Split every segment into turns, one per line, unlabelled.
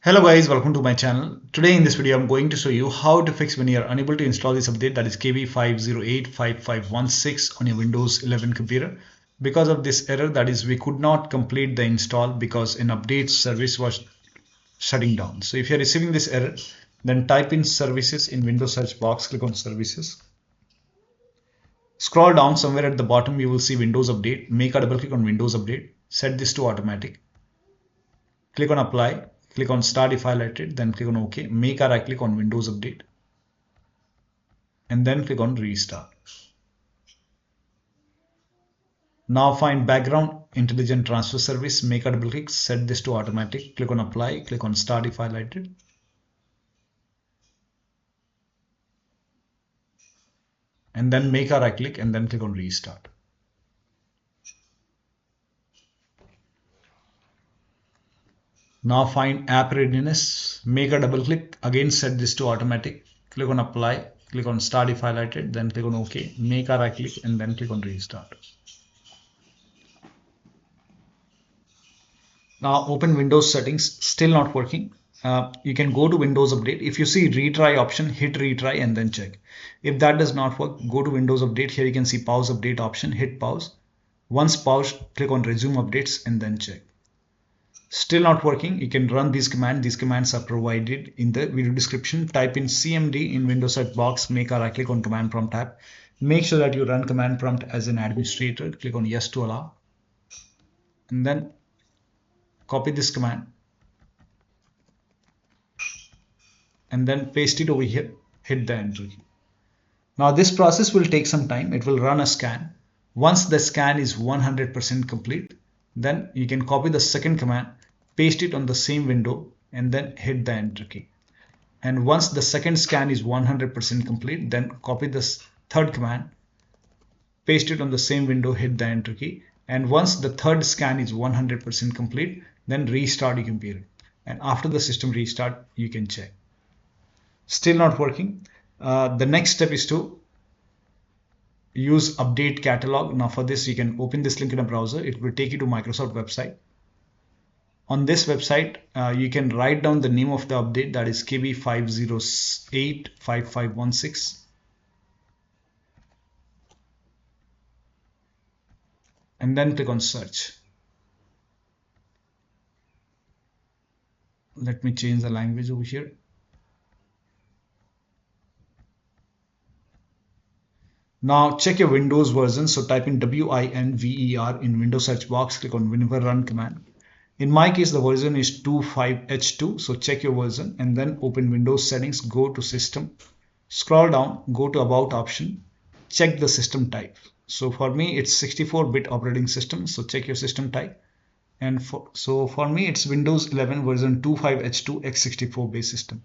Hello guys, welcome to my channel. Today in this video I'm going to show you how to fix when you are unable to install this update, that is KB5085516 on your Windows 11 computer. Because of this error, that is we could not complete the install because an update service was shutting down. So if you are receiving this error, then type in services in Windows search box, click on services. Scroll down somewhere at the bottom, you will see Windows Update. Make a double click on Windows Update. Set this to automatic. Click on apply. Click on start if highlighted, then click on OK. Make a right click on Windows Update and then click on restart. Now find background intelligent transfer service, make a double click, set this to automatic, click on apply, click on start if highlighted. And then make a right click and then click on restart. Now find app readiness, make a double click, again set this to automatic, click on apply, click on start if highlighted, then click on OK, make a right click and then click on restart. Now open Windows settings, still not working. You can go to Windows Update. If you see retry option, hit retry and then check. If that does not work, go to Windows Update. Here you can see pause update option, hit pause. Once paused, click on resume updates and then check. Still not working, you can run these commands. These commands are provided in the video description. Type in CMD in Windows search box, make a right click on command prompt tab. Make sure that you run command prompt as an administrator. Click on yes to allow. And then copy this command. And then paste it over here, hit the enter key. Now this process will take some time. It will run a scan. Once the scan is 100% complete, then you can copy the second command, paste it on the same window and then hit the enter key. And once the second scan is 100% complete, then copy this third command, paste it on the same window, hit the enter key. And once the third scan is 100% complete, then restart your computer. And after the system restart, you can check. Still not working. The next step is to use update catalog. Now for this, you can open this link in a browser. It will take you to Microsoft website. On this website, you can write down the name of the update, that is KB5085516. And then click on search. Let me change the language over here. Now check your Windows version. So type in WINVER in Windows search box, click on Winver Run command. In my case, the version is 25H2. So check your version and then open Windows settings, go to system, scroll down, go to about option, check the system type. So for me, it's 64-bit operating system. So check your system type. And for me, it's Windows 11 version 25H2 x64 base system.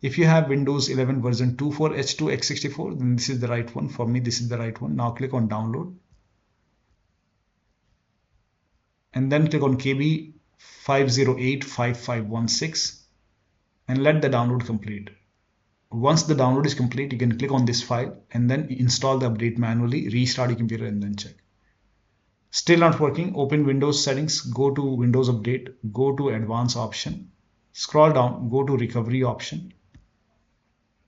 If you have Windows 11 version 24H2 x64, then this is the right one. For me, this is the right one. Now click on download. And then click on KB5085516 and let the download complete. Once the download is complete, you can click on this file and then install the update manually, restart your computer and then check. Still not working, open Windows settings, go to Windows Update, go to Advanced option, scroll down, go to Recovery option.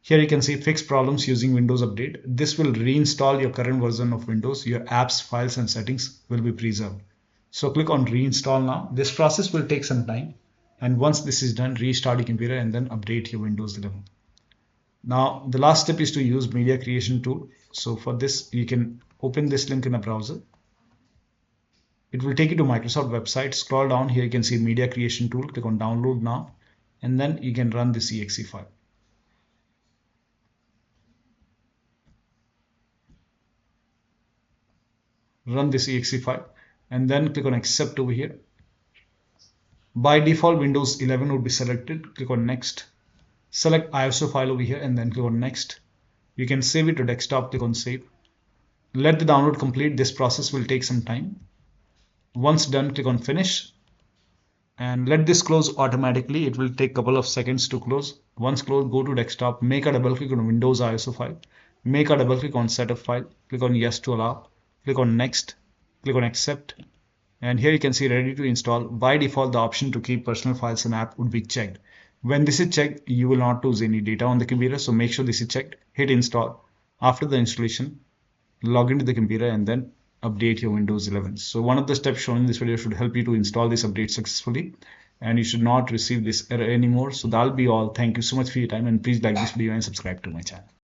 Here you can see fix problems using Windows Update. This will reinstall your current version of Windows. Your apps, files and settings will be preserved. So click on reinstall now. This process will take some time. And once this is done, restart your computer and then update your Windows 11. Now the last step is to use media creation tool. So for this, you can open this link in a browser. It will take you to Microsoft website. Scroll down, here you can see media creation tool. Click on download now and then you can run this exe file. Run this exe file and then click on accept over here. By default, Windows 11 would be selected. Click on next. Select ISO file over here and then click on next. You can save it to desktop. Click on save. Let the download complete. This process will take some time. Once done, click on finish and let this close automatically. It will take a couple of seconds to close. Once closed, go to desktop, make a double click on Windows ISO file, make a double click on setup file, click on yes to allow, click on next, click on accept, and here you can see ready to install. By default, the option to keep personal files and app would be checked. When this is checked, you will not lose any data on the computer. So make sure this is checked. Hit install. After the installation, log into the computer and then update your Windows 11. So one of the steps shown in this video should help you to install this update successfully, and you should not receive this error anymore. So that'll be all. Thank you so much for your time, and please like this video and subscribe to my channel.